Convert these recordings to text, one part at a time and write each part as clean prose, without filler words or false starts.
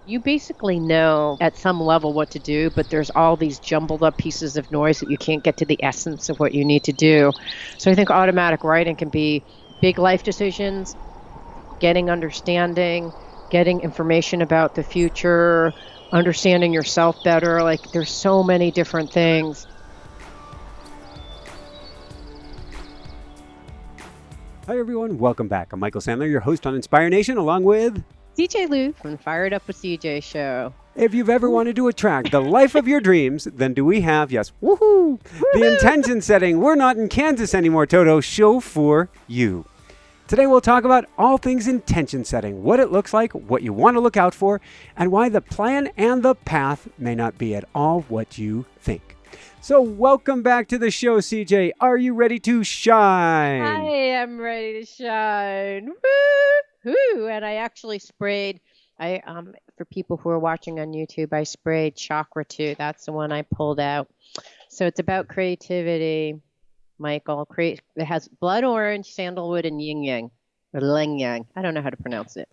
You basically know at some level what to do, but there's all these jumbled up pieces of noise that you can't get to the essence of what you need to do. So I think automatic writing can be big life decisions, getting understanding, getting information about the future, understanding yourself better. Like there's so many different things. Hi everyone, welcome back. I'm Michael Sandler, your host on Inspire Nation, along with CJ Lou from the Fired Up with CJ show. If you've ever wanted to attract the life of your dreams, then do we have, yes, woohoo, the intention setting, we're not in Kansas anymore, Toto, show for you. Today we'll talk about all things intention setting, what it looks like, what you want to look out for, and why the plan and the path may not be at all what you think. So welcome back to the show, CJ. Are you ready to shine? I am ready to shine. Woo! And I actually sprayed, for people who are watching on YouTube, I sprayed Chakra 2. That's the one I pulled out. So it's about creativity, Michael. It has blood orange, sandalwood, and yin yang, or ling yang. I don't know how to pronounce it.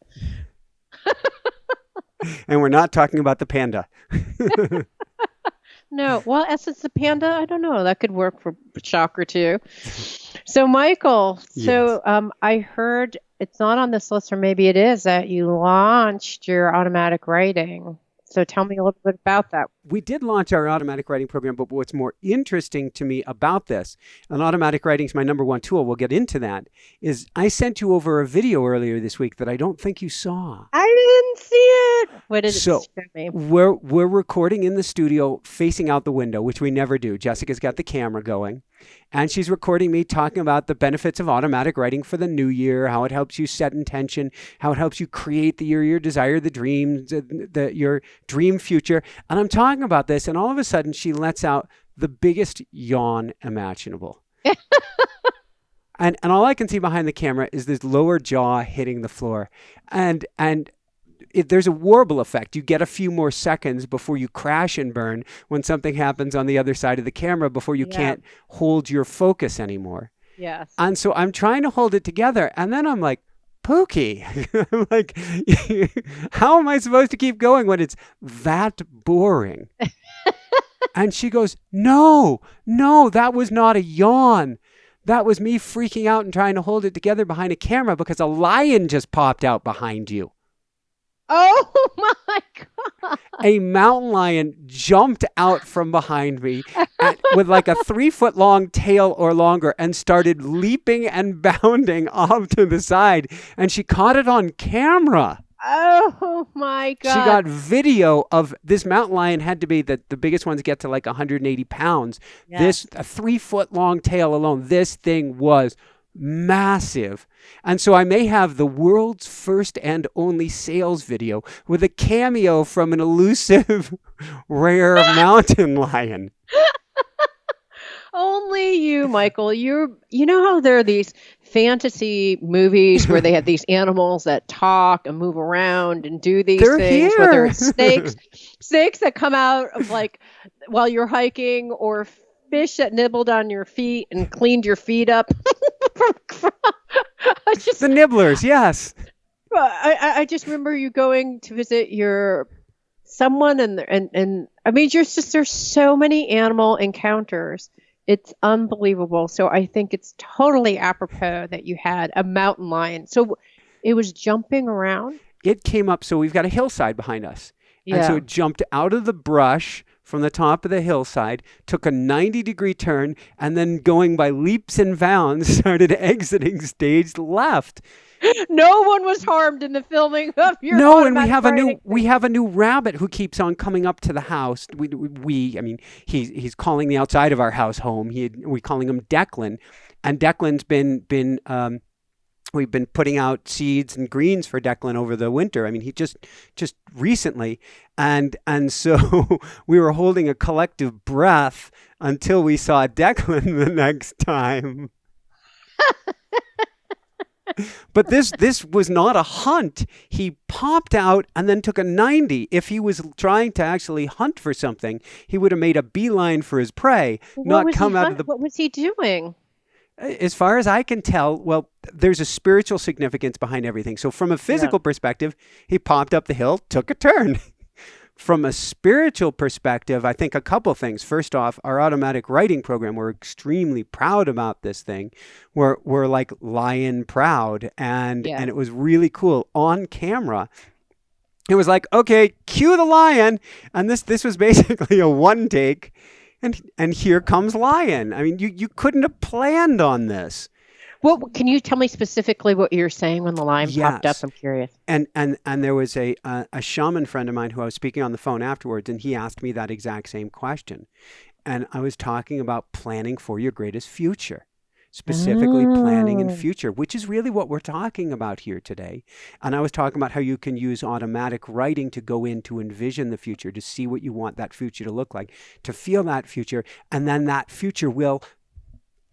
And we're not talking about the panda. No, well, Essence the Panda, I don't know. That could work for Chakra too. So, Michael, Yes. I heard it's not on this list, or maybe it is, that you launched your automatic writing. So tell me a little bit about that. We did launch our automatic writing program, but what's more interesting to me about this, and automatic writing is my number one tool, we'll get into that, is I sent you over a video earlier this week that I don't think you saw. I didn't see it. What did it show me? We're recording in the studio facing out the window, which we never do. Jessica's got the camera going, and she's recording me talking about the benefits of automatic writing for the new year, how it helps you set intention, how it helps you create the year, your desire, the dreams, your dream future. And I'm talking about this, and all of a sudden she lets out the biggest yawn imaginable. And all I can see behind the camera is this lower jaw hitting the floor. And there's a warble effect. You get a few more seconds before you crash and burn when something happens on the other side of the camera before you can't hold your focus anymore. Yes. And so I'm trying to hold it together. And then I'm like, Pookie, I'm like, how am I supposed to keep going when it's that boring? And she goes, no, that was not a yawn. That was me freaking out and trying to hold it together behind a camera because a lion just popped out behind you. Oh my God. A mountain lion jumped out from behind me with like a 3-foot long tail or longer and started leaping and bounding off to the side. And she caught it on camera. Oh my God. She got video of this mountain lion. Had to be the biggest ones get to like 180 pounds. Yes. A 3-foot long tail alone. This thing was massive. And so I may have the world's first and only sales video with a cameo from an elusive, rare mountain lion. Only you, Michael. You know how there are these fantasy movies where they have these animals that talk and move around and do these They're things, here. whether it's snakes that come out of like while you're hiking, or fish that nibbled on your feet and cleaned your feet up. The nibblers, yes. I just remember you going to visit someone and I mean, there's so many animal encounters. It's unbelievable. So I think it's totally apropos that you had a mountain lion. So it was jumping around. It came up. So we've got a hillside behind us. Yeah. And so it jumped out of the brush from the top of the hillside, took a 90-degree turn, and then going by leaps and bounds, started exiting stage left. No one was harmed in the filming of your No, and we have a new rabbit who keeps on coming up to the house. I mean, he's calling the outside of our house home. We're calling him Declan, and Declan's been we've been putting out seeds and greens for Declan over the winter. I mean, he just recently, and so we were holding a collective breath until we saw Declan the next time. But this was not a hunt. He popped out and then took a 90. If he was trying to actually hunt for something, he would have made a beeline for his prey, not come out of the... What was he doing? As far as I can tell, well, there's a spiritual significance behind everything. So from a Yeah. physical perspective, he popped up the hill, took a turn. From a spiritual perspective, I think a couple things. First off, our automatic writing program, we're extremely proud about this thing. We're like lion proud. Yeah. And it was really cool on camera. It was like, okay, cue the lion. And this was basically a one take. And here comes lion. I mean, you couldn't have planned on this. What can you tell me specifically what you're saying when the line popped up? Yes. I'm curious. And there was a shaman friend of mine who I was speaking on the phone afterwards, and he asked me that exact same question. And I was talking about planning for your greatest future, specifically planning in Oh, future, which is really what we're talking about here today. And I was talking about how you can use automatic writing to go in to envision the future, to see what you want that future to look like, to feel that future, and then that future will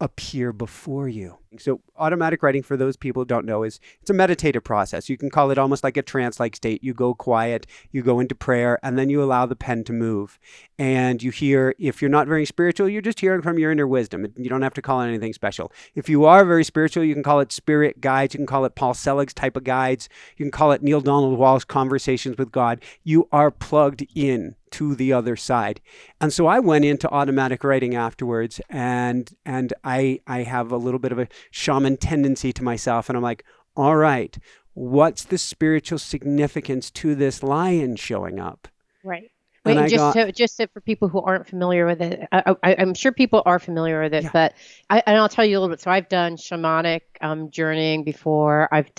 appear before you. So automatic writing, for those people who don't know, is it's a meditative process. You can call it almost like a trance-like state. You go quiet, you go into prayer, and then you allow the pen to move. And you hear, if you're not very spiritual, you're just hearing from your inner wisdom. You don't have to call it anything special. If you are very spiritual, you can call it spirit guides. You can call it Paul Selig's type of guides. You can call it Neil Donald Walsh's conversations with God. You are plugged in to the other side. And so I went into automatic writing afterwards, and I have a little bit of a shaman tendency to myself, and I'm like, all right, what's the spiritual significance to this lion showing up? right. And Wait, and I got, just so for people who aren't familiar with it, I'm sure people are familiar with it, yeah, but and I'll tell you a little bit. So I've done shamanic journeying before. I've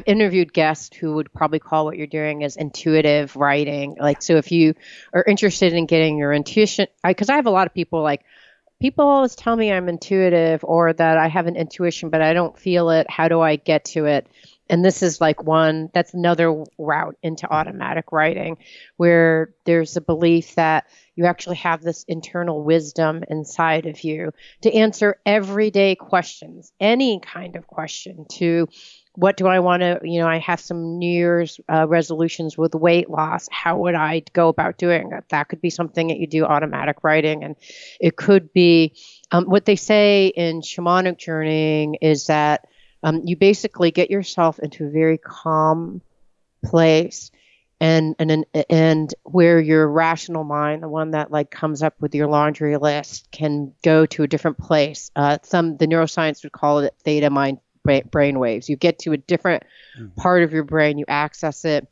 interviewed guests who would probably call what you're doing as intuitive writing. Like, so if you are interested in getting your intuition, because I have a lot of people like, people always tell me I'm intuitive or that I have an intuition, but I don't feel it. How do I get to it? And this is like that's another route into automatic writing where there's a belief that you actually have this internal wisdom inside of you to answer everyday questions, any kind of question to what do I want to, I have some New Year's resolutions with weight loss. How would I go about doing that? That could be something that you do automatic writing. And it could be what they say in shamanic journeying is that you basically get yourself into a very calm place and where your rational mind, the one that like comes up with your laundry list, can go to a different place. The neuroscience would call it theta mind brain waves. You get to a different part of your brain, you access it,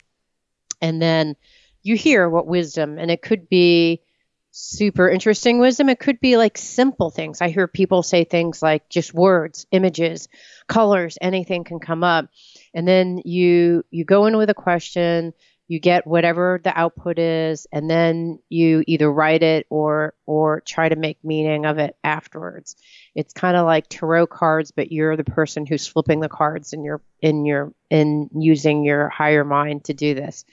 and then you hear what wisdom, and it could be super interesting wisdom. It could be like simple things. I hear people say things like just words, images, colors, anything can come up. And then you go in with a question, you get whatever the output is, and then you either write it or try to make meaning of it afterwards. It's kind of like tarot cards, but you're the person who's flipping the cards and you're in using your higher mind to do this.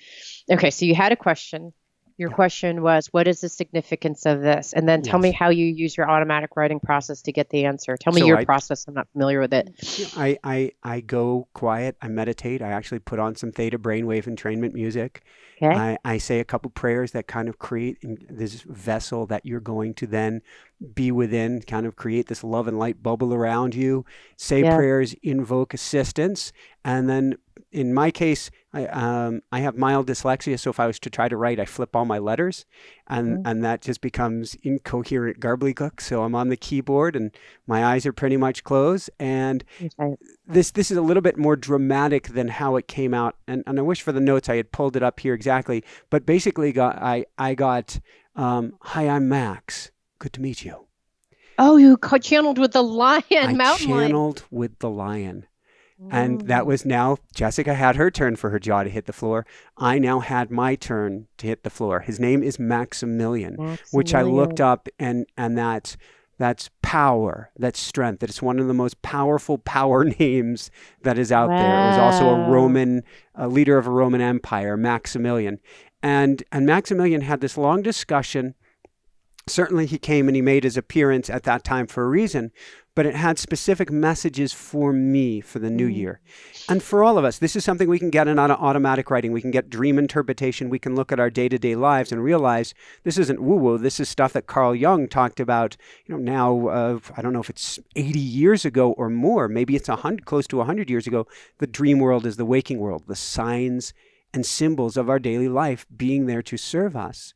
Okay, so you had a question. Your yeah, question was, what is the significance of this? And then tell me yes. how you use your automatic writing process to get the answer. Tell me So your I, process. I'm not familiar with it. I go quiet. I meditate. I actually put on some theta brainwave entrainment music. Okay. I say a couple prayers that kind of create this vessel that you're going to then be within, kind of create this love and light bubble around you. Say Yeah. prayers, invoke assistance, and then in my case, I have mild dyslexia, so if I was to try to write, I flip all my letters, Mm. and that just becomes incoherent garbledygook. So I'm on the keyboard, and my eyes are pretty much closed, and Okay. this is a little bit more dramatic than how it came out. And I wish for the notes I had pulled it up here exactly. But basically, I got, hi, I'm Max. Good to meet you. Oh, you channeled with the lion, I mountain lion. channeled with the lion. And that Mm. was now, Jessica had her turn for her jaw to hit the floor. I now had my turn to hit the floor. His name is Maximilian, which I looked Maximilian. up, and that's power, that's strength. That it's one of the most powerful power names that is out there. It was also Wow. a leader of a Roman Empire, Maximilian. And Maximilian had this long discussion Certainly he came and he made his appearance at that time for a reason, but it had specific messages for me for the new year. And for all of us, this is something we can get in automatic writing. We can get dream interpretation. We can look at our day-to-day lives and realize this isn't woo-woo. This is stuff that Carl Jung talked about, now, I don't know if it's 80 years ago or more. Maybe it's close to 100 years ago. The dream world is the waking world, the signs and symbols of our daily life being there to serve us.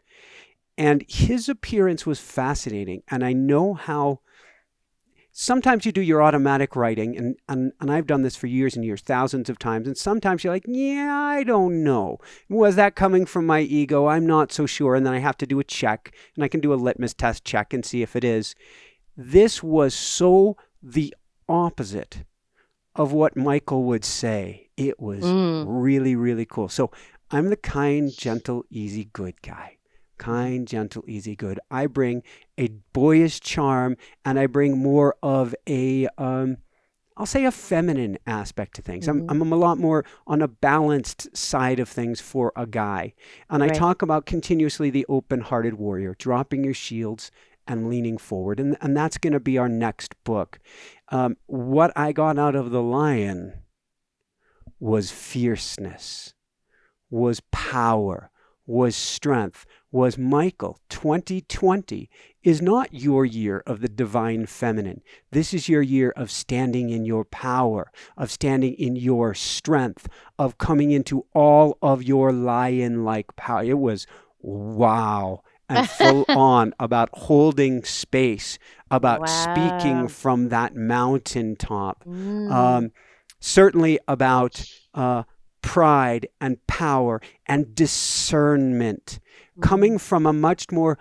And his appearance was fascinating. And I know how sometimes you do your automatic writing, and I've done this for years and years, thousands of times, and sometimes you're like, yeah, I don't know. Was that coming from my ego? I'm not so sure. And then I have to do a check, and I can do a litmus test check and see if it is. This was so the opposite of what Michael would say. It was really, really cool. So I'm the kind, gentle, easy, good guy. Kind, gentle, easy, good. I bring a boyish charm, and I bring more of a, I'll say a feminine aspect to things. I'm a lot more on a balanced side of things for a guy. And I talk about continuously the open-hearted warrior, dropping your shields and leaning forward. And that's going to be our next book. What I got out of the lion was fierceness, was power, was strength, was Michael. 2020 is not your year of the divine feminine. This is your year of standing in your power, of standing in your strength, of coming into all of your lion-like power. It was wow. And full on about holding space, about speaking from that mountaintop. Certainly about pride and power and discernment, coming from a much more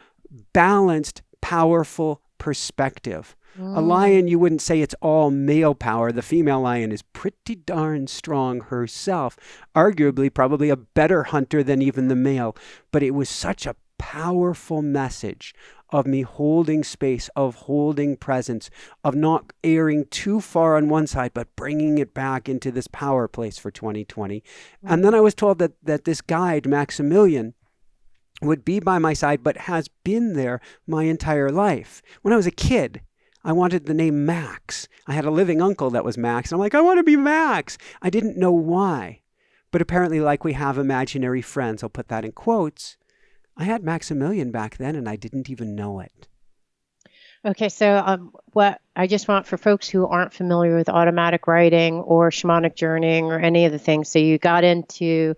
balanced, powerful perspective. A lion, you wouldn't say it's all male power. The female lion is pretty darn strong herself, arguably probably a better hunter than even the male. But it was such a powerful message of me holding space, of holding presence, of not erring too far on one side, but bringing it back into this power place for 2020. And then I was told that this guide, Maximilian, would be by my side, but has been there my entire life. When I was a kid, I wanted the name Max. I had a living uncle that was Max, and I'm like, I want to be Max. I didn't know why. But apparently, like we have imaginary friends, I'll put that in quotes, I had Maximilian back then, and I didn't even know it. Okay, so what I just want for folks who aren't familiar with automatic writing or shamanic journeying or any of the things, so you got into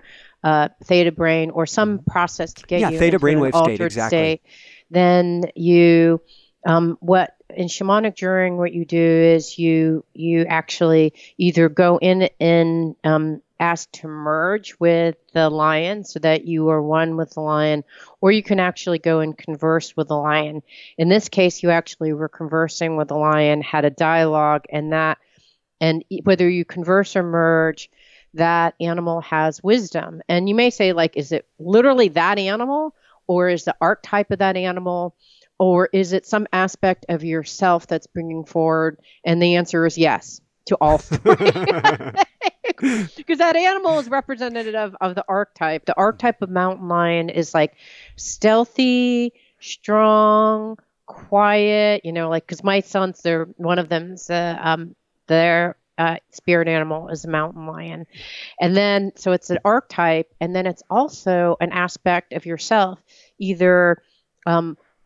theta brain or some process to get you theta into brainwave an altered state. Then you, what in shamanic journeying, what you do is you actually either go in and ask to merge with the lion so that you are one with the lion, or you can actually go and converse with the lion. In this case, you actually were conversing with the lion, had a dialogue, and whether you converse or merge, that animal has wisdom. And you may say, like, is it literally that animal, or is the archetype of that animal, or is it some aspect of yourself that's bringing forward? And the answer is yes to all three. Because that animal is representative of the archetype. The archetype of mountain lion is like stealthy, strong, quiet, like, because my sons, one of them's their spirit animal is a mountain lion. And then, so it's an archetype, and then it's also an aspect of yourself, either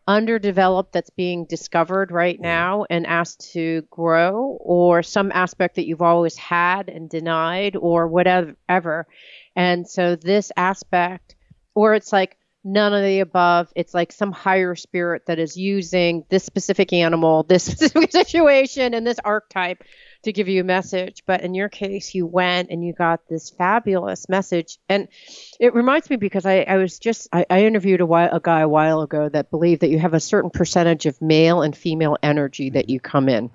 underdeveloped that's being discovered right now and asked to grow, or some aspect that you've always had and denied, or whatever. And so this aspect, or it's like none of the above, it's like some higher spirit that is using this specific animal, this specific situation, and this archetype to give you a message. But in your case, you went and you got this fabulous message. And it reminds me, because I interviewed a guy a while ago that believed that you have a certain percentage of male and female energy that you come in.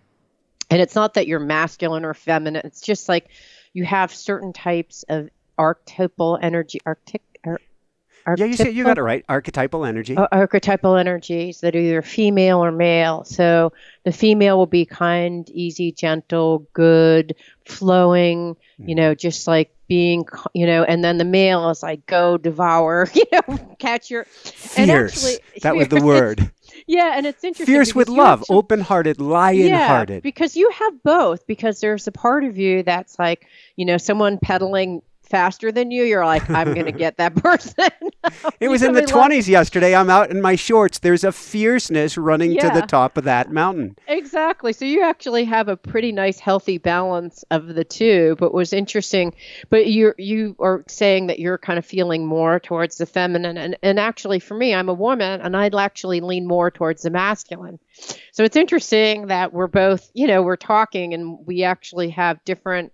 And it's not that you're masculine or feminine. It's just like you have certain types of archetypal energy, Yeah, you got it right. Archetypal energy. Archetypal energies that are either female or male. So the female will be kind, easy, gentle, good, flowing, just like being, and then the male is like, go devour, catch your... Fierce. That was the word. Yeah, and it's interesting Fierce with because you love, actually, open-hearted, yeah, lion-hearted. because you have both, because there's a part of you that's like, someone pedaling faster than you, you're like, I'm going to get that person. It You was in the totally love, 20s yesterday. I'm out in my shorts. There's a fierceness running to the yeah. top of that mountain. Exactly. So you actually have a pretty nice healthy balance of the two. But was interesting, but you are saying that you're kind of feeling more towards the feminine, and actually for me, I'm a woman and I'd actually lean more towards the masculine. So it's interesting that we're both, we're talking and we actually have different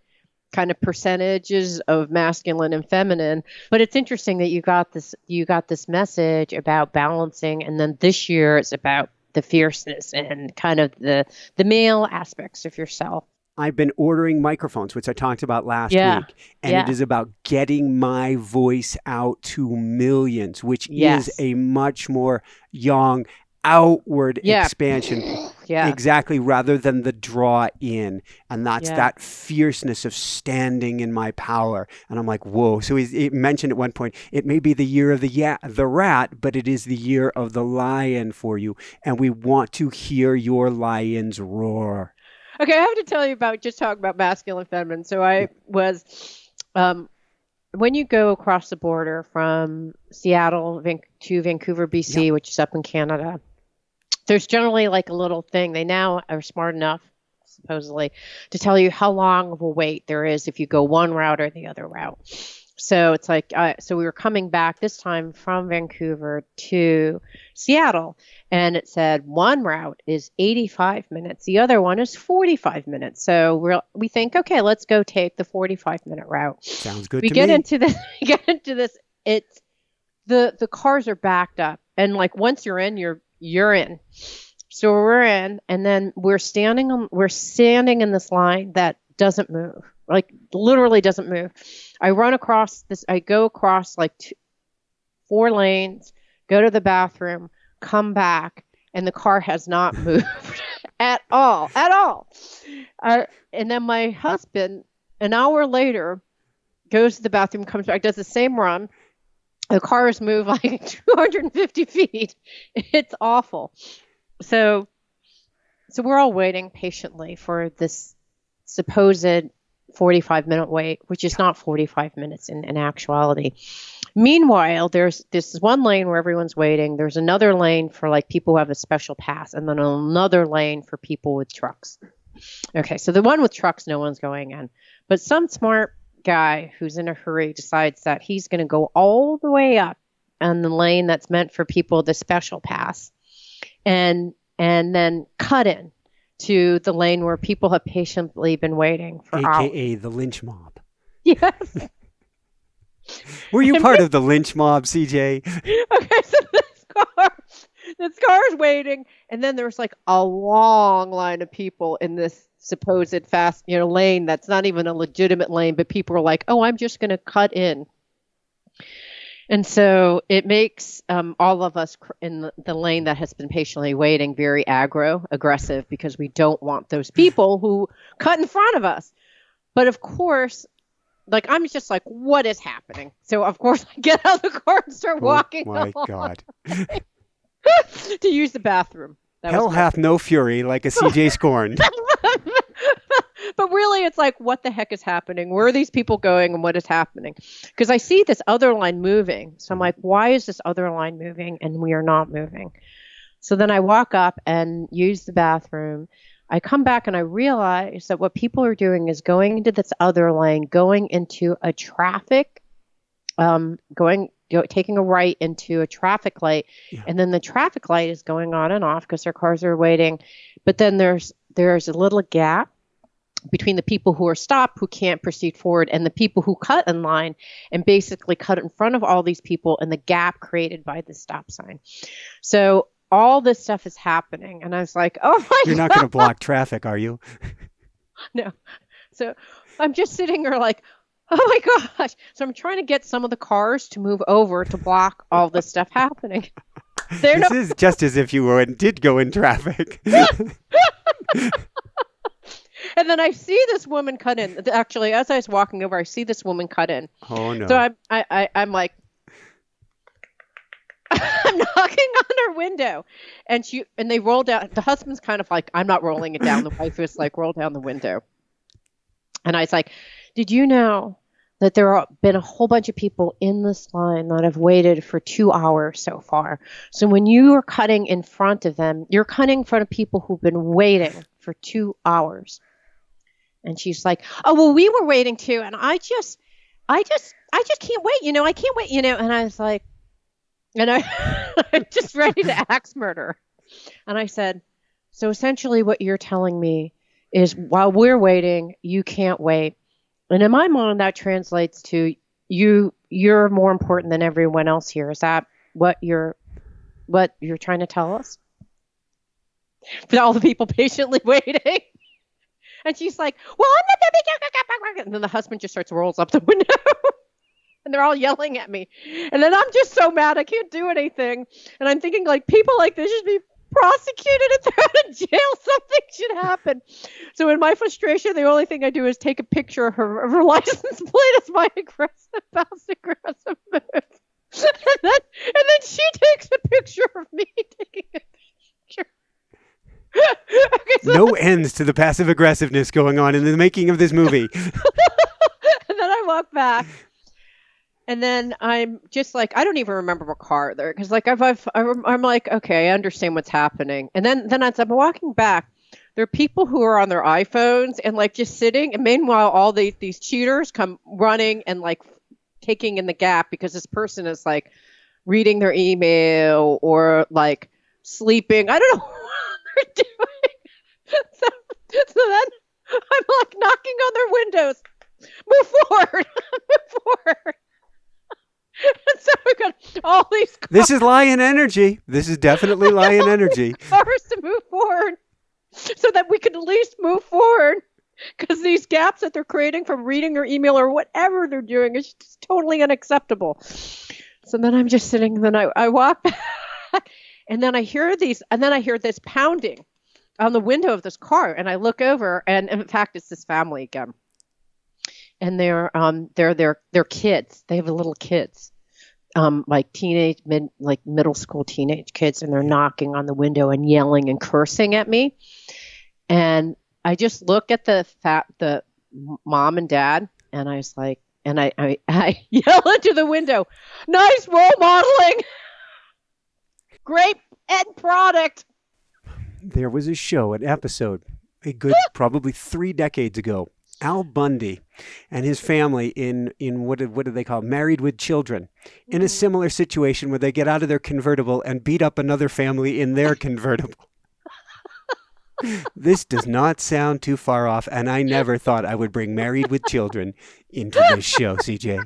kind of percentages of masculine and feminine. But it's interesting that you got this message about balancing, and then this year it's about the fierceness and kind of the male aspects of yourself. I've been ordering microphones, which I talked about last Yeah. week, and it Yeah. is about getting my voice out to millions, which is Yes. a much more young, outward Yeah. expansion. Yeah. Exactly, rather than the draw in. And that's Yeah. that fierceness of standing in my power. And I'm like, whoa. So he mentioned at one point, it may be the year of the rat, but it is the year of the lion for you. And we want to hear your lions roar. Okay, I have to tell you about just talk about masculine and feminine. So I was when you go across the border from Seattle to Vancouver, Yep. BC, which is up in Canada, there's generally like a little thing. They now are smart enough, supposedly, to tell you how long of a wait there is if you go one route or the other route. So it's like, so we were coming back this time from Vancouver to Seattle, and it said one route is 85 minutes, the other one is 45 minutes. So we think, okay, let's go take the 45-minute route. Sounds good We to get me. into this, we get into this. It's the cars are backed up, and like once you're in, you're in. So we're in, and then we're standing in this line that doesn't move, like literally doesn't move. I go across like 4 lanes, go to the bathroom, come back, and the car has not moved at all, at all. And then my husband, an hour later, goes to the bathroom, comes back, does the same run. The cars move like 250 feet. It's awful. So we're all waiting patiently for this supposed 45-minute wait, which is not 45 minutes in actuality. Meanwhile, there's this one lane where everyone's waiting. There's another lane for like people who have a special pass, and then another lane for people with trucks. Okay, so the one with trucks, no one's going in. But some smart guy who's in a hurry decides that he's going to go all the way up on the lane that's meant for people with the special pass, and then cut in to the lane where people have patiently been waiting for hours. AKA the lynch mob. Yes. Were you part of the lynch mob, CJ? Okay, so this car is waiting, and then there's like a long line of people in this supposed fast, lane that's not even a legitimate lane, but people are like, "Oh, I'm just going to cut in." And so it makes all of us in the lane that has been patiently waiting very aggressive, because we don't want those people who cut in front of us. But of course, like I'm just like, what is happening? So of course I get out of the car and start walking Oh my along God. to use the bathroom. Hell hath no fury like a CJ scorned. But really, it's like, what the heck is happening? Where are these people going, and what is happening? Because I see this other line moving. So I'm like, why is this other line moving and we are not moving? So then I walk up and use the bathroom. I come back and I realize that what people are doing is going into this other lane, going into a traffic, taking a right into a traffic light. Yeah. And then the traffic light is going on and off because their cars are waiting. But then there's a little gap between the people who are stopped, who can't proceed forward, and the people who cut in line and basically cut in front of all these people in the gap created by the stop sign. So all this stuff is happening. And I was like, oh my God. You're not going to block traffic, are you? No. So I'm just sitting there like, oh my gosh. So I'm trying to get some of the cars to move over to block all this stuff happening. This is just as if you did go in traffic. And then I see this woman cut in. Actually, as I was walking over, I see this woman cut in. Oh no! So I'm like, I'm knocking on her window, and they roll down. The husband's kind of like, I'm not rolling it down. The wife is like, roll down the window. And I was like, did you know that there have been a whole bunch of people in this line that have waited for 2 hours so far? So when you are cutting in front of them, you're cutting in front of people who've been waiting for 2 hours. And she's like, oh, well, we were waiting too. And I just can't wait. I can't wait, And I was like, I'm just ready to axe murder. And I said, so essentially what you're telling me is while we're waiting, you can't wait. And in my mind, that translates to you're more important than everyone else here. Is that what you're trying to tell us? For all the people patiently waiting. And she's like, well, I'm not that big. And then the husband just rolls up the window. And they're all yelling at me. And then I'm just so mad I can't do anything. And I'm thinking, like, people like this should be prosecuted and thrown in jail. Something should happen. So in my frustration, the only thing I do is take a picture of her license plate as my passive-aggressive move. And then she takes a picture of me taking a picture. Okay, so no ends to the passive aggressiveness going on in the making of this movie. And then I walk back. And then I'm just like, I don't even remember what car there, because like I'm like, okay, I understand what's happening. And then as I'm walking back, there are people who are on their iPhones and like just sitting. And meanwhile, all these cheaters come running and like taking in the gap because this person is like reading their email or like sleeping. I don't know what they're doing. So then I'm like knocking on their windows. Move forward. Move forward. And so we got all these cars. This is lion energy. This is definitely lion energy. Cars to move forward so that we can at least move forward, because these gaps that they're creating from reading or email or whatever they're doing is just totally unacceptable. So then I'm just sitting, and then I walk back, and then I hear this pounding on the window of this car, and I look over, and in fact it's this family again. And they're kids. They have little kids, like middle school teenage kids, and they're knocking on the window and yelling and cursing at me. And I just look at the mom and dad, and I was like, and I yell into the window, nice role modeling, great end product. There was a show, an episode, a good probably 3 decades ago. Al Bundy and his family in what do they call it? Married with Children, in a similar situation where they get out of their convertible and beat up another family in their convertible. This does not sound too far off, and I never thought I would bring Married with Children into this show, CJ.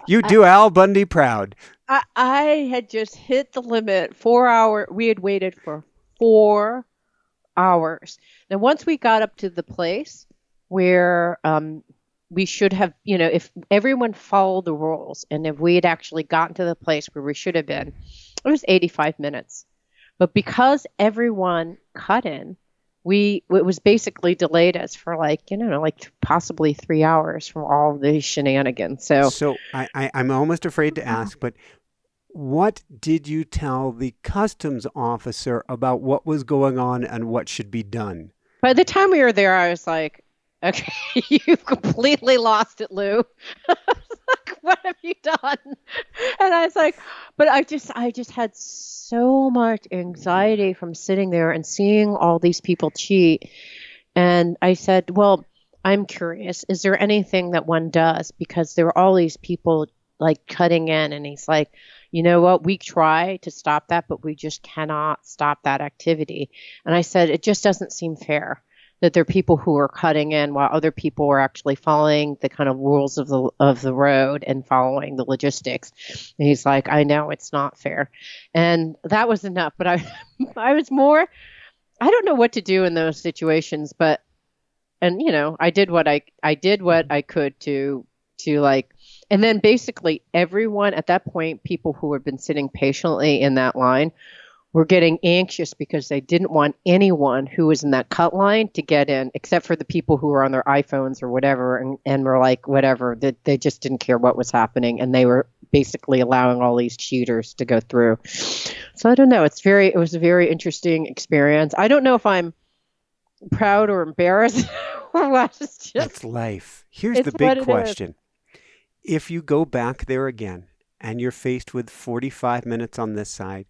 You do Al Bundy proud. I had just hit the limit. 4 hours. We had waited for 4 hours. Now, once we got up to the place where we should have, if everyone followed the rules and if we had actually gotten to the place where we should have been, it was 85 minutes. But because everyone cut in, it was basically delayed us for like possibly 3 hours from all the shenanigans. So I'm almost afraid to ask, but what did you tell the customs officer about what was going on and what should be done? By the time we were there, I was like, okay, you've completely lost it, Lou. I was like, what have you done? And I was like, but I just had so much anxiety from sitting there and seeing all these people cheat. And I said, well, I'm curious, is there anything that one does? Because there were all these people like cutting in, and he's like, you know what, we try to stop that, but we just cannot stop that activity. And I said, it just doesn't seem fair that there are people who are cutting in while other people are actually following the kind of rules of the road and following the logistics. And he's like, I know it's not fair. And that was enough. But I was more, I don't know what to do in those situations, but, and I did what I could to like, and then basically everyone at that point, people who had been sitting patiently in that line were getting anxious because they didn't want anyone who was in that cut line to get in, except for the people who were on their iPhones or whatever, and were like, whatever, they just didn't care what was happening. And they were basically allowing all these cheaters to go through. So I don't know. It was a very interesting experience. I don't know if I'm proud or embarrassed or what. It's life. Here's It's the what big it is. question. If you go back there again and you're faced with 45 minutes on this side,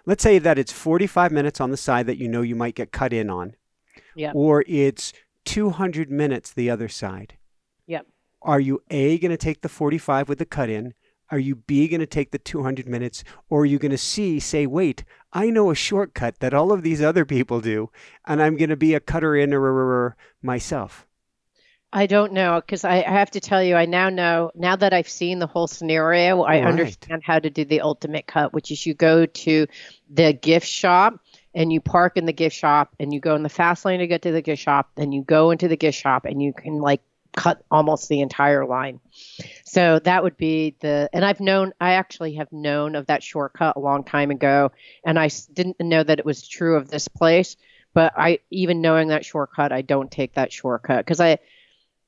let's say that it's 45 minutes on the side that you know you might get cut in on, Yep. or it's 200 minutes the other side. Yep. Are you A, going to take the 45 with the cut in? Are you B, going to take the 200 minutes? Or are you going to C, say, wait, I know a shortcut that all of these other people do, and I'm going to be a cutter in myself? I don't know because I have to tell you, I now know, now that I've seen the whole scenario, I Right. understand how to do the ultimate cut, which is you go to the gift shop and you park in the gift shop and you go in the fast lane to get to the gift shop, then you go into the gift shop and you can like cut almost the entire line. So that would be and I actually have known of that shortcut a long time ago, and didn't know that it was true of this place. But even knowing that shortcut, I don't take that shortcut because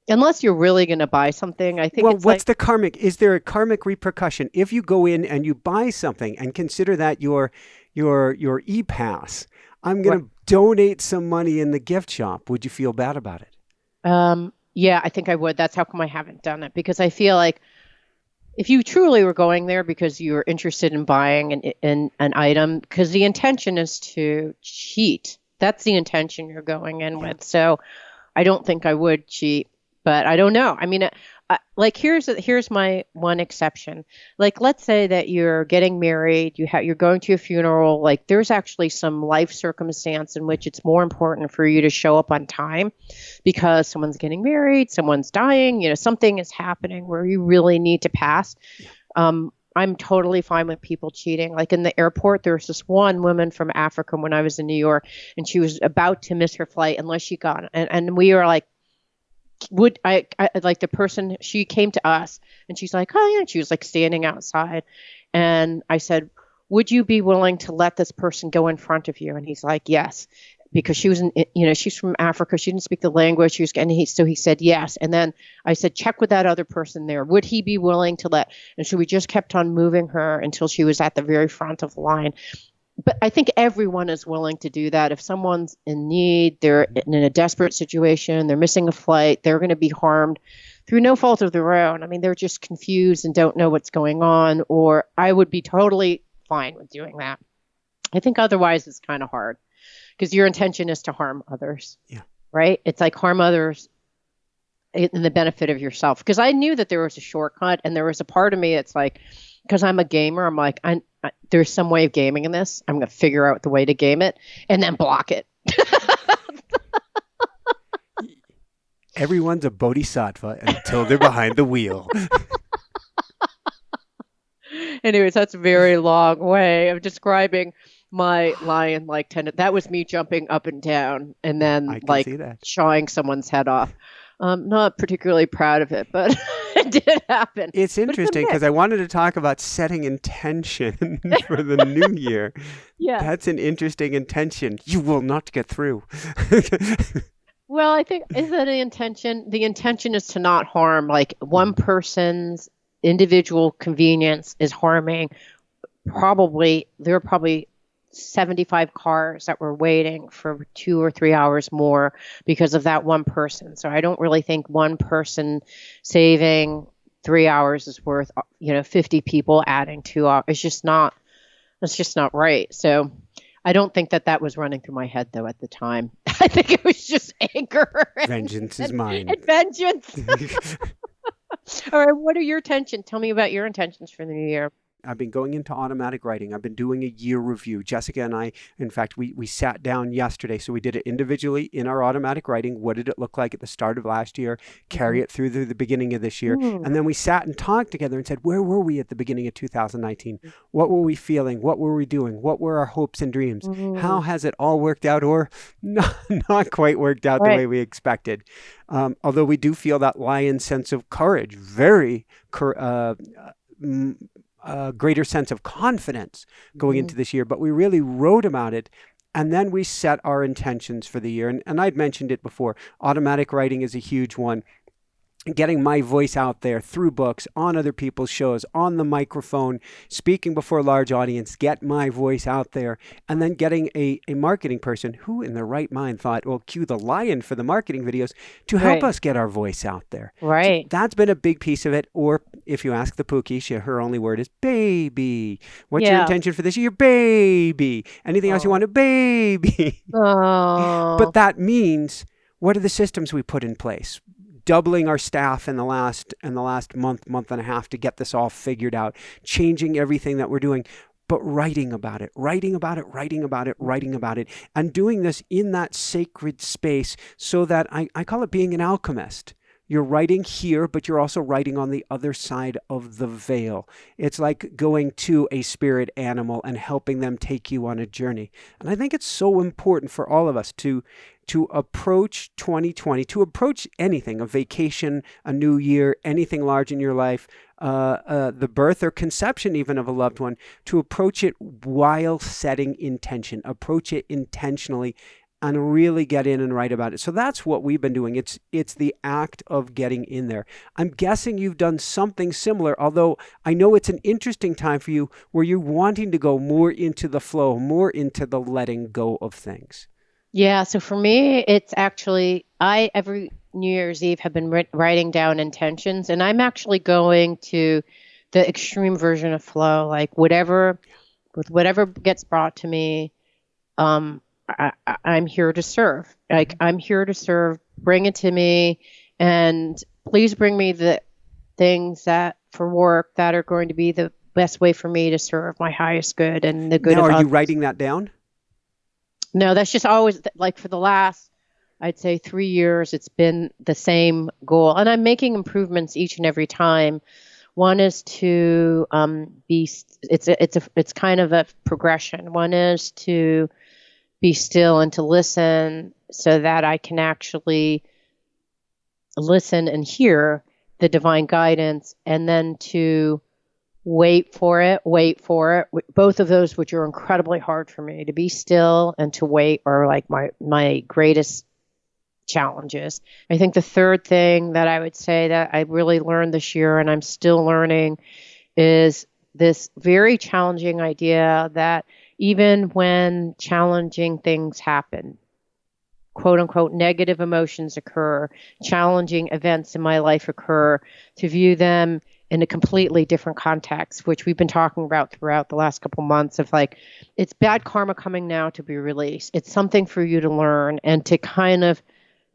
unless you're really going to buy something, I think Well, it's what's like, the karmic? Is there a karmic repercussion if you go in and you buy something and consider that your e-pass? I'm right. going to donate some money in the gift shop. Would you feel bad about it? Yeah, I think I would. That's how come I haven't done it because I feel like if you truly were going there because you were interested in buying an item, because the intention is to cheat. That's the intention you're going in Yeah. with. So I don't think I would cheat, but I don't know. I mean, like here's my one exception. Like, let's say that you're getting married, you're going to a funeral. Like, there's actually some life circumstance in which it's more important for you to show up on time because someone's getting married, someone's dying. Something is happening where you really need to pass. I'm totally fine with people cheating. Like in the airport, there was this one woman from Africa when I was in New York, and she was about to miss her flight unless she got, and we were like, would I like the person, she came to us and she's like, oh yeah, and she was like standing outside, and I said, would you be willing to let this person go in front of you? And he's like, yes, because she was she's from Africa, she didn't speak the language, so he said yes. And then I said, check with that other person there, would he be willing to let, and so we just kept on moving her until she was at the very front of the line. But I think everyone is willing to do that. If someone's in need, they're in a desperate situation, they're missing a flight, they're going to be harmed through no fault of their own. I mean, they're just confused and don't know what's going on, or I would be totally fine with doing that. I think otherwise it's kind of hard because your intention is to harm others, Yeah. right? It's like harm others in the benefit of yourself. Because I knew that there was a shortcut, and there was a part of me that's like, because I'm a gamer, I'm like, there's some way of gaming in this. I'm going to figure out the way to game it and then block it. Everyone's a bodhisattva until they're behind the wheel. Anyways, that's a very long way of describing my lion-like tendency. That was me jumping up and down and then I can like see that. shawing someone's head off. Not particularly proud of it, but it did happen. It's But it's a interesting because mix. I wanted to talk about setting intention for the new year. Yeah. That's an interesting intention. You will not get through. Well, I think is that the intention? The intention is to not harm. Like one person's individual convenience is harming. There are probably 75 cars that were waiting for 2 or 3 hours more because of that one person. So I don't really think one person saving 3 hours is worth 50 people adding 2 hours. It's just not right. So I don't think that was running through my head though at the time. I think it was just anger Vengeance is mine. and vengeance. All right, what are your intentions? Tell me about your intentions for the new year. I've been going into automatic writing. I've been doing a year review. Jessica and I, in fact, we sat down yesterday. So we did it individually in our automatic writing. What did it look like at the start of last year? Carry it through the beginning of this year. Mm. And then we sat and talked together and said, where were we at the beginning of 2019? What were we feeling? What were we doing? What were our hopes and dreams? How has it all worked out or not quite worked out the Right. way we expected? Although we do feel that lion sense of courage, very greater sense of confidence going into this year, but we really wrote about it. And then we set our intentions for the year. And I'd mentioned it before. Automatic writing is a huge one. getting my voice out there through books, on other people's shows, on the microphone, speaking before a large audience, get my voice out there, and then getting a marketing person who in their right mind thought, well, cue the lion for the marketing videos to help Right. us get our voice out there. So Right. that's been a big piece of it. Or if you ask the Pookie, her only word is baby. What's your Yeah. intention for this year? Baby. Anything else you want Oh. to baby? But Oh. that means, what are the systems we put in place? Doubling our staff in the last month and a half to get this all figured out, changing everything that we're doing, but writing about it, and doing this in that sacred space, so that I call it being an alchemist. You're writing here, but you're also writing on the other side of the veil. It's like going to a spirit animal and helping them take you on a journey. And I think it's so important for all of us to approach 2020, to approach anything, a vacation, a new year, anything large in your life, the birth or conception even of a loved one, to approach it while setting intention, approach it intentionally, and really get in and write about it. So that's what we've been doing. It's the act of getting in there. I'm guessing you've done something similar, although I know it's an interesting time for you where you're wanting to go more into the flow, more into the letting go of things. Yeah, so for me, it's actually, I every New Year's Eve have been writing down intentions, and I'm actually going to the extreme version of flow, like whatever gets brought to me, I'm here to serve. Like I'm here to serve. Bring it to me, and please bring me the things that for work that are going to be the best way for me to serve my highest good and the good Now, of are you others. writing that down? No, that's just always like for the last, I'd say 3 years, it's been the same goal. And I'm making improvements each and every time. One is to it's kind of a progression. One is to be still and to listen so that I can actually listen and hear the divine guidance, and then to wait for it. Both of those, which are incredibly hard for me, to be still and to wait, are like my greatest challenges. I think the third thing that I would say that I really learned this year and I'm still learning is this very challenging idea that even when challenging things happen, quote unquote, negative emotions occur, challenging events in my life occur, to view them in a completely different context, which we've been talking about throughout the last couple months of like, it's bad karma coming now to be released. It's something for you to learn and to kind of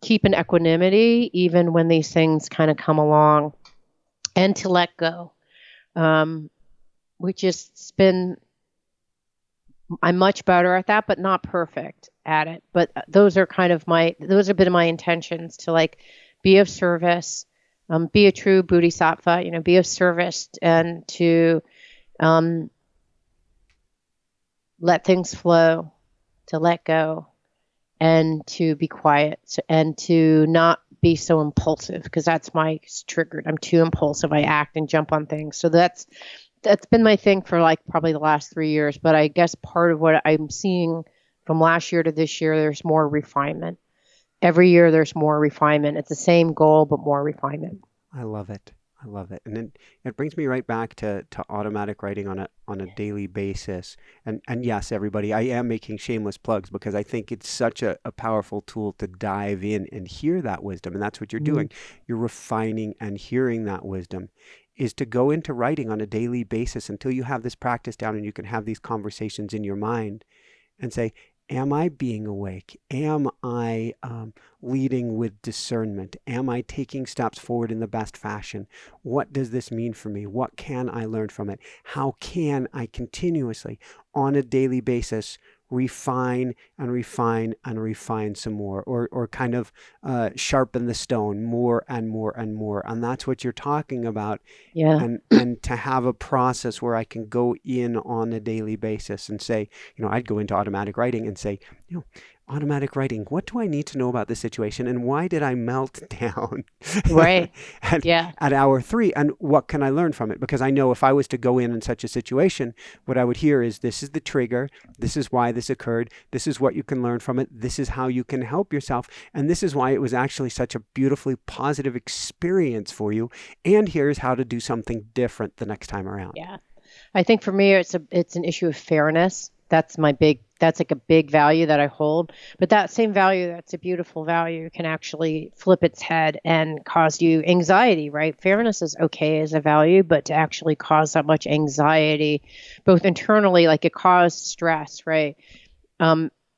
keep an equanimity even when these things kind of come along, and to let go, which has been, I'm much better at that, but not perfect at it. But those are kind of those have been my intentions, to like be of service, be a true bodhisattva, be of service, and to let things flow, to let go, and to be quiet, and to not be so impulsive, because that's my triggered. I'm too impulsive. I act and jump on things. So that's been my thing for like probably the last 3 years. But I guess part of what I'm seeing from last year to this year, there's more refinement. Every year there's more refinement. It's the same goal, but more refinement. I love it. I love it. And then it brings me right back to automatic writing on a daily basis. And yes, everybody, I am making shameless plugs because I think it's such a powerful tool to dive in and hear that wisdom. And that's what you're Mm. doing. You're refining and hearing that wisdom, is to go into writing on a daily basis until you have this practice down and you can have these conversations in your mind and say, am I being awake? Am I leading with discernment? Am I taking steps forward in the best fashion? What does this mean for me? What can I learn from it? How can I continuously, on a daily basis, refine and refine and refine some more, or kind of sharpen the stone more and more and more? And that's what you're talking about. Yeah. And to have a process where I can go in on a daily basis and say, I'd go into automatic writing and say, automatic writing. What do I need to know about this situation, and why did I melt down Right. at, Yeah. at hour 3? And what can I learn from it? Because I know if I was to go in such a situation, what I would hear is, this is the trigger. This is why this occurred. This is what you can learn from it. This is how you can help yourself. And this is why it was actually such a beautifully positive experience for you. And here's how to do something different the next time around. Yeah. I think for me, it's an issue of fairness. That's like a big value that I hold. But that same value, that's a beautiful value, can actually flip its head and cause you anxiety, right? Fairness is okay as a value, but to actually cause that much anxiety, both internally, like it caused stress, right?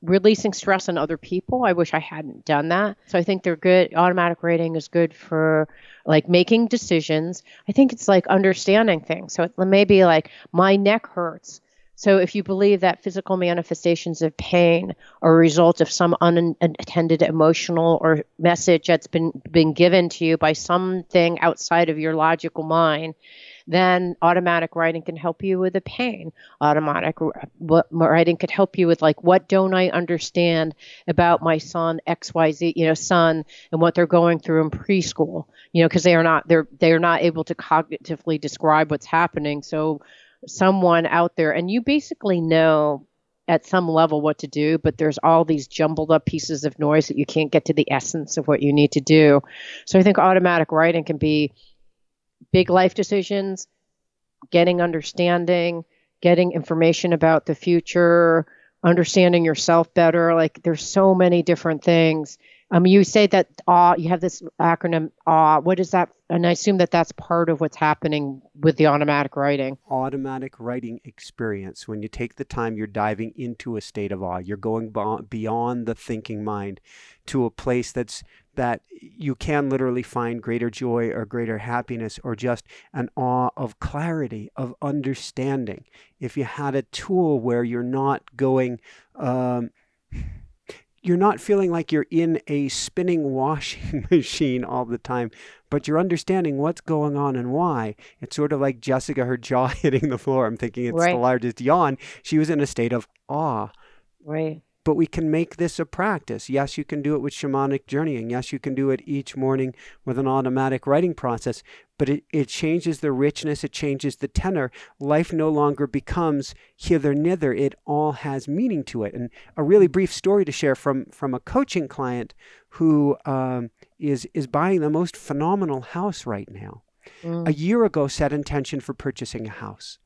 Releasing stress on other people. I wish I hadn't done that. So I think they're good. Automatic writing is good for like making decisions. I think it's like understanding things. So it may be like, my neck hurts. So if you believe that physical manifestations of pain are a result of some unattended emotional or message that's been given to you by something outside of your logical mind, then automatic writing can help you with the pain. Automatic writing could help you with like, what don't I understand about my son XYZ, son, and what they're going through in preschool, because they are not able to cognitively describe what's happening. So someone out there, and you basically know at some level what to do, but there's all these jumbled up pieces of noise that you can't get to the essence of what you need to do. So I think automatic writing can be big life decisions, getting understanding, getting information about the future, understanding yourself better. Like there's so many different things. You say that you have this acronym AWE. What is that? And I assume that that's part of what's happening with the automatic writing. Automatic writing experience. When you take the time, you're diving into a state of awe. You're going beyond the thinking mind to a place that you can literally find greater joy or greater happiness, or just an awe of clarity, of understanding. If you had a tool where you're not going, you're not feeling like you're in a spinning washing machine all the time, but you're understanding what's going on and why. It's sort of like Jessica, her jaw hitting the floor. I'm thinking it's the largest yawn. She was in a state of awe. Right. But we can make this a practice. Yes, you can do it with shamanic journeying. Yes, you can do it each morning with an automatic writing process. But it changes the richness. It changes the tenor. Life no longer becomes hither nither. It all has meaning to it. And a really brief story to share from a coaching client who is buying the most phenomenal house right now. A year ago, set intention for purchasing a house.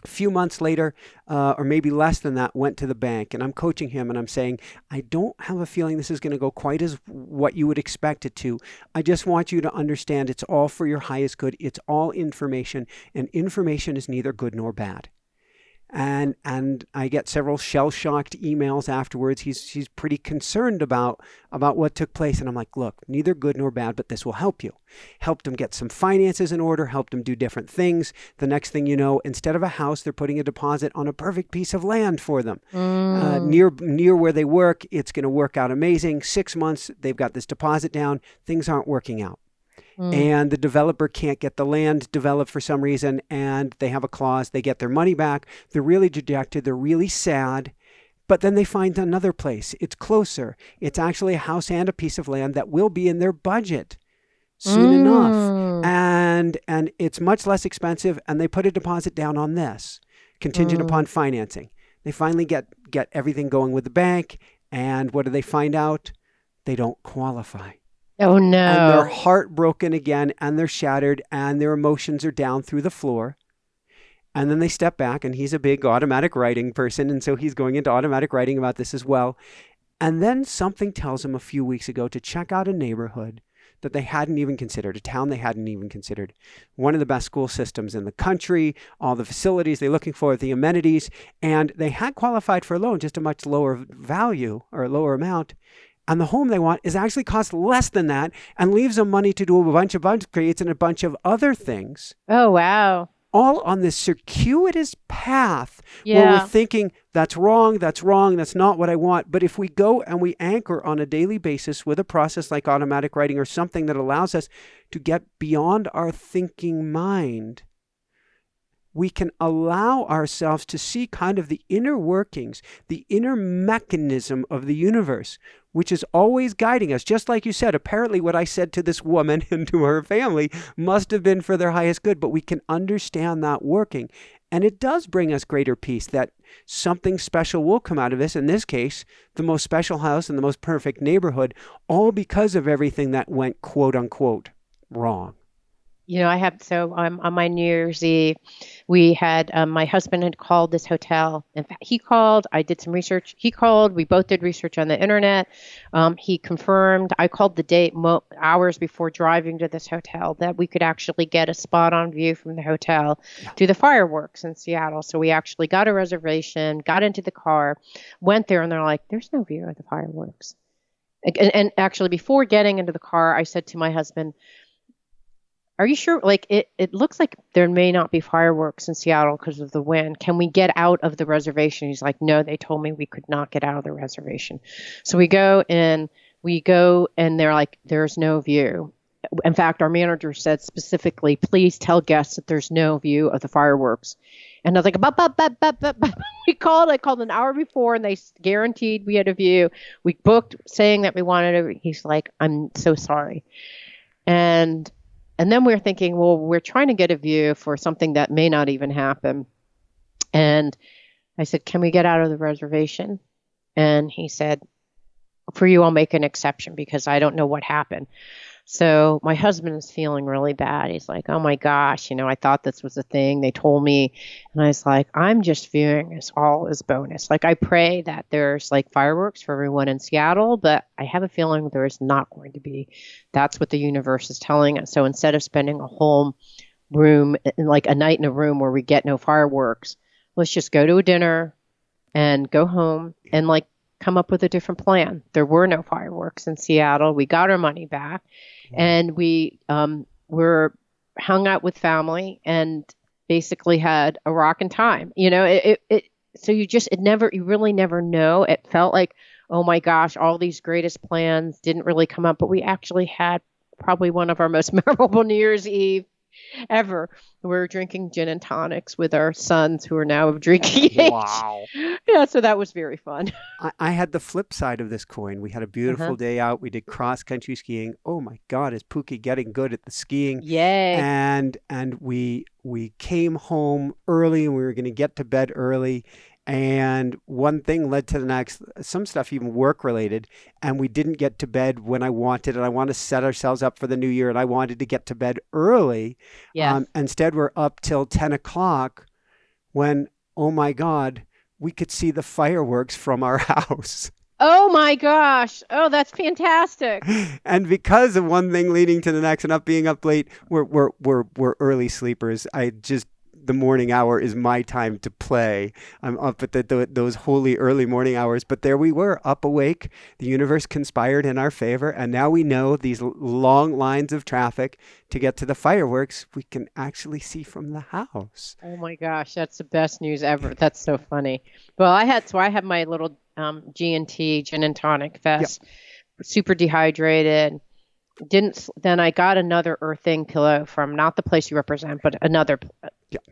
A few months later, or maybe less than that, went to the bank, and I'm coaching him and I'm saying, I don't have a feeling this is going to go quite as what you would expect it to. I just want you to understand it's all for your highest good. It's all information, and information is neither good nor bad. And I get several shell-shocked emails afterwards. He's pretty concerned about what took place. And I'm like, look, neither good nor bad, but this will help you. Helped him get some finances in order, helped him do different things. The next thing you know, instead of a house, they're putting a deposit on a perfect piece of land for them. Near where they work. It's going to work out amazing. 6 months, they've got this deposit down. Things aren't working out. And the developer can't get the land developed for some reason, and they have a clause. They get their money back. They're really dejected. They're really sad. But then they find another place. It's closer. It's actually a house and a piece of land that will be in their budget soon enough. And it's much less expensive, and they put a deposit down on this, contingent upon financing. They finally get everything going with the bank, and what do they find out? They don't qualify. Oh, no. And they're heartbroken again, and they're shattered, and their emotions are down through the floor. And then they step back, and he's a big automatic writing person, and so he's going into automatic writing about this as well. And then something tells him a few weeks ago to check out a neighborhood that they hadn't even considered, a town they hadn't even considered. One of the best school systems in the country, all the facilities they're looking for, the amenities, and they had qualified for a loan, just a much lower value or a lower amount. And the home they want is actually cost less than that and leaves them money to do a bunch of upgrades and a bunch of other things. Oh, wow. All on this circuitous path where we're thinking, that's wrong, that's not what I want. But if we go and we anchor on a daily basis with a process like automatic writing or something that allows us to get beyond our thinking mind, we can allow ourselves to see kind of the inner workings, the inner mechanism of the universe, which is always guiding us. Just like you said, apparently what I said to this woman and to her family must have been for their highest good, but we can understand that working. And it does bring us greater peace that something special will come out of this. In this case, the most special house in the most perfect neighborhood, all because of everything that went, quote unquote, wrong. On my New Year's Eve, we had, my husband had called this hotel. In fact, he called, I did some research. He called, we both did research on the internet. He confirmed, I called the date hours before driving to this hotel that we could actually get a spot on view from the hotel to the fireworks in Seattle. So we actually got a reservation, got into the car, went there, and they're like, there's no view of the fireworks. And actually, before getting into the car, I said to my husband, are you sure? Like, it looks like there may not be fireworks in Seattle because of the wind. Can we get out of the reservation? He's like, no, they told me we could not get out of the reservation. So we go and they're like, there's no view. In fact, our manager said specifically, please tell guests that there's no view of the fireworks. And I was like, I called an hour before and they guaranteed we had a view. We booked saying that we wanted it. He's like, I'm so sorry. And then we're thinking, well, we're trying to get a view for something that may not even happen. And I said, can we get out of the reservation? And he said, for you, I'll make an exception because I don't know what happened. So my husband is feeling really bad. He's like, oh my gosh, I thought this was a thing. They told me. And I was like, I'm just viewing this all as bonus. Like, I pray that there's like fireworks for everyone in Seattle, but I have a feeling there is not going to be. That's what the universe is telling us. So instead of spending a whole room, like a night in a room where we get no fireworks, let's just go to a dinner and go home and like come up with a different plan. There were no fireworks in Seattle. We got our money back. And we were hung out with family and basically had a rockin' time. You really never know. It felt like, oh my gosh, all these greatest plans didn't really come up, but we actually had probably one of our most memorable New Year's Eve ever. We were drinking gin and tonics with our sons who are now of drinking age. Wow. Yeah, so that was very fun. I had the flip side of this coin. We had a beautiful day out. We did cross-country skiing. Oh my God, is Pookie getting good at the skiing? Yay. And we came home early and we were going to get to bed early. And one thing led to the next, some stuff even work related, and we didn't get to bed when I wanted, and I want to set ourselves up for the new year, and I wanted to get to bed early. Yes. Instead, we're up till 10 o'clock when, oh my God, we could see the fireworks from our house. Oh my gosh. Oh, that's fantastic. And because of one thing leading to the next and up being up late, we're early sleepers. The morning hour is my time to play. I'm up at those holy early morning hours. But there we were, up awake. The universe conspired in our favor. And now we know these long lines of traffic to get to the fireworks we can actually see from the house. Oh my gosh, that's the best news ever. That's so funny. Well, I had my little G&T, gin and tonic fest. Yep. Super dehydrated. Then I got another earthing pillow from not the place you represent, but another,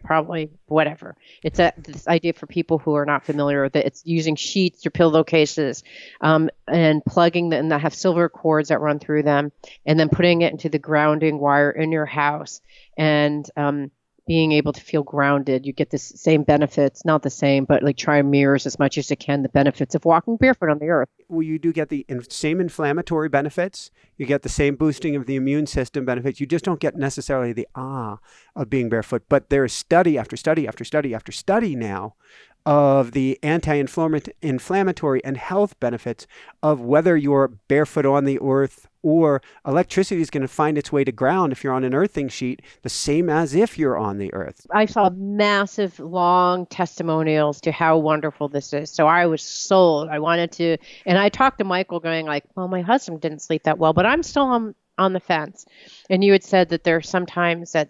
probably whatever. It's this idea for people who are not familiar with it. It's using sheets or pillowcases and plugging them that have silver cords that run through them, and then putting it into the grounding wire in your house and being able to feel grounded. You get the same benefits, not the same, but like try and mirrors as much as you can the benefits of walking barefoot on the earth. Well, you do get the same inflammatory benefits. You get the same boosting of the immune system benefits. You just don't get necessarily the of being barefoot. But there is study after study after study after study now of the anti-inflammatory and health benefits of whether you're barefoot on the earth or electricity is going to find its way to ground if you're on an earthing sheet, the same as if you're on the earth. I saw massive, long testimonials to how wonderful this is. So I was sold. I wanted to, and I talked to Michael going like, well, my husband didn't sleep that well, but I'm still on the fence. And you had said that there's sometimes that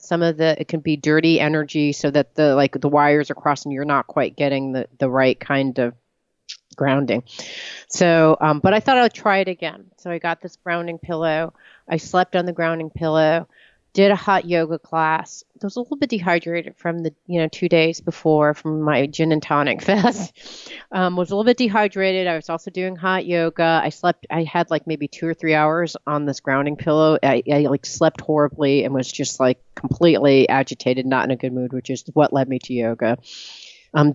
it can be dirty energy so that the wires are crossing, you're not quite getting the right kind of grounding. So, but I thought I'd try it again. So I got this grounding pillow. I slept on the grounding pillow. did a hot yoga class. I was a little bit dehydrated from the 2 days before from my gin and tonic fest. Was a little bit dehydrated. I was also doing hot yoga. I slept. I had like maybe 2 or 3 hours on this grounding pillow. I like slept horribly and was just like completely agitated, not in a good mood, which is what led me to yoga.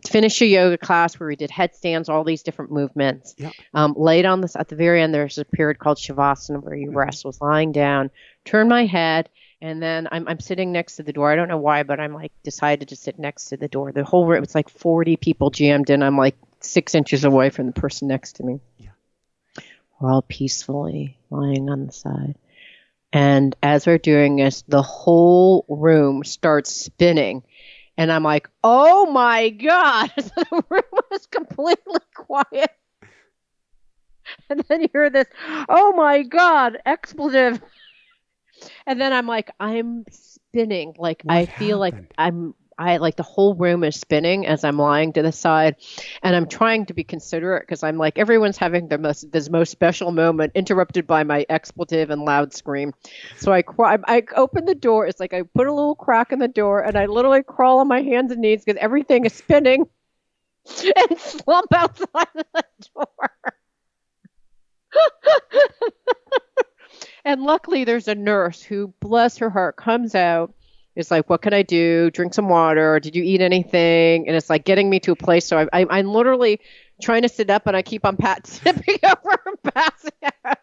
Finished a yoga class where we did headstands, all these different movements. Yeah. Laid on this at the very end. There's a period called shavasana where you rest. Was lying down, turned my head, and then I'm sitting next to the door. I don't know why, but I'm like decided to sit next to the door. The whole room, it's like 40 people jammed in. I'm like 6 inches away from the person next to me. Yeah. We're all peacefully lying on the side. And as we're doing this, the whole room starts spinning. And I'm like, oh my God. So the room was completely quiet. And then you hear this, oh my God, expletive. And then I'm like, I'm spinning. Like, What I feel happened? like I like the whole room is spinning as I'm lying to the side. And I'm trying to be considerate because I'm like, everyone's having this most special moment interrupted by my expletive and loud scream. So I open the door. It's like I put a little crack in the door and I literally crawl on my hands and knees because everything is spinning and slump outside the door. And luckily there's a nurse who, bless her heart, comes out. It's like, what can I do? Drink some water. Did you eat anything? And it's like getting me to a place. So I'm literally trying to sit up and I keep on tipping over and passing out.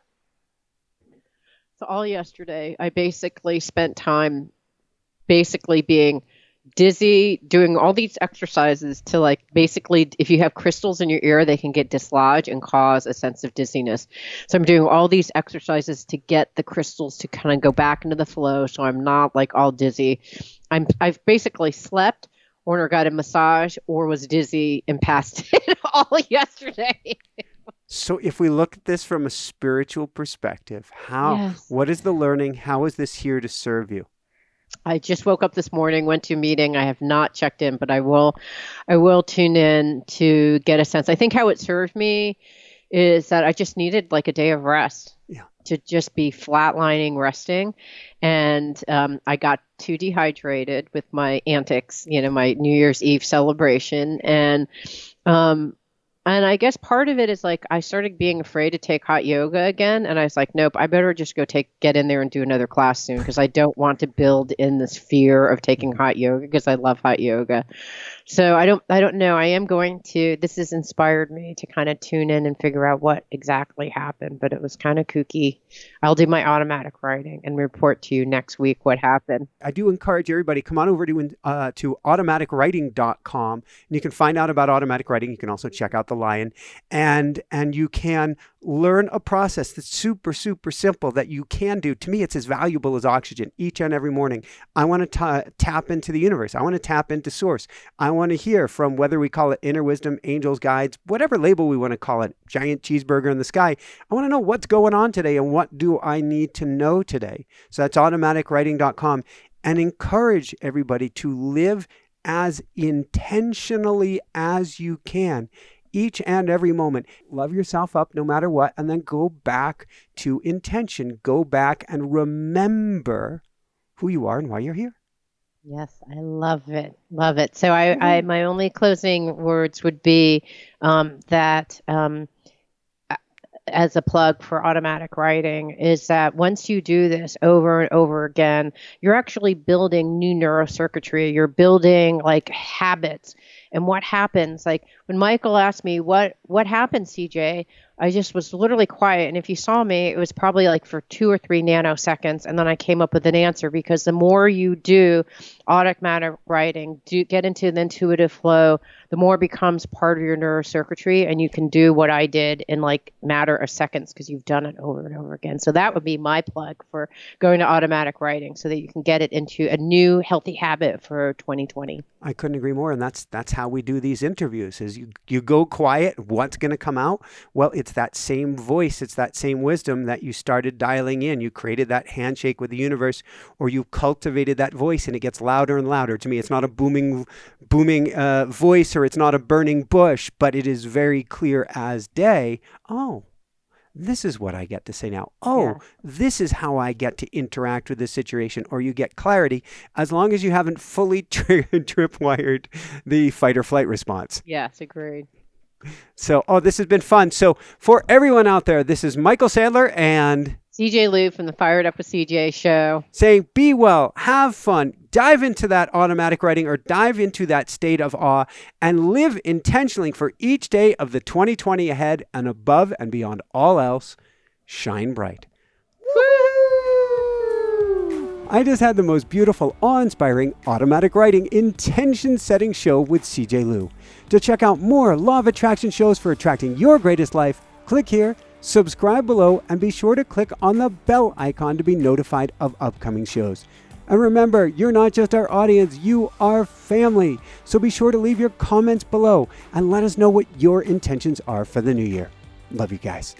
So all yesterday, I basically spent time basically being dizzy, doing all these exercises to like basically, if you have crystals in your ear, they can get dislodged and cause a sense of dizziness. So I'm doing all these exercises to get the crystals to kind of go back into the flow so I'm not like all dizzy. I've basically slept or got a massage or was dizzy and passed it all yesterday. So if we look at this from a spiritual perspective, Yes. what is the learning? How is this here to serve you? I just woke up this morning, went to a meeting. I have not checked in, but I will tune in to get a sense. I think how it served me is that I just needed like a day of rest. Yeah. To just be flatlining, resting. And I got too dehydrated with my antics, my New Year's Eve celebration. And I guess part of it is like I started being afraid to take hot yoga again. And I was like, nope, I better just go get in there and do another class soon because I don't want to build in this fear of taking hot yoga because I love hot yoga. So I don't know. I am going to, this has inspired me to kind of tune in and figure out what exactly happened, but it was kind of kooky. I'll do my automatic writing and report to you next week what happened. I do encourage everybody, come on over to automaticwriting.com and you can find out about automatic writing. You can also check out the Lion and you can learn a process that's super, super simple that you can do. To me, it's as valuable as oxygen each and every morning. I want to tap into the universe. I want to tap into source. I want to hear from whether we call it inner wisdom, angels, guides, whatever label we want to call it, giant cheeseburger in the sky. I want to know what's going on today and what do I need to know today. So that's automaticwriting.com and encourage everybody to live as intentionally as you can. Each and every moment, love yourself up no matter what, and then go back to intention. Go back and remember who you are and why you're here. Yes, I love it. Love it. So my only closing words would be that as a plug for automatic writing is that once you do this over and over again, you're actually building new neurocircuitry. You're building like habits. And what happens, like when Michael asked me, what happened, CJ? I just was literally quiet. And if you saw me, it was probably like for 2 or 3 nanoseconds. And then I came up with an answer because the more you do automatic writing, get into the intuitive flow, the more it becomes part of your neurocircuitry. And you can do what I did in like matter of seconds because you've done it over and over again. So that would be my plug for going to automatic writing so that you can get it into a new healthy habit for 2020. I couldn't agree more. And that's how we do these interviews is you go quiet. What's going to come out? Well, it's that same voice. It's that same wisdom that you started dialing in. You created that handshake with the universe or you cultivated that voice and it gets louder and louder. To me, it's not a booming voice or it's not a burning bush, but it is very clear as day. Oh, this is what I get to say now. Oh, Yeah. this is how I get to interact with this situation, or you get clarity as long as you haven't fully tripwired the fight or flight response. Yes, agreed. So, this has been fun. So for everyone out there, this is Michael Sandler and CJ Lou from the Fired Up with CJ show. saying, be well, have fun, dive into that automatic writing or dive into that state of awe and live intentionally for each day of the 2020 ahead, and above and beyond all else, shine bright. I just had the most beautiful, awe-inspiring automatic writing intention-setting show with CJ Lou. To check out more Law of Attraction shows for attracting your greatest life, click here, subscribe below, and be sure to click on the bell icon to be notified of upcoming shows. And remember, you're not just our audience, you are family. So be sure to leave your comments below and let us know what your intentions are for the new year. Love you guys.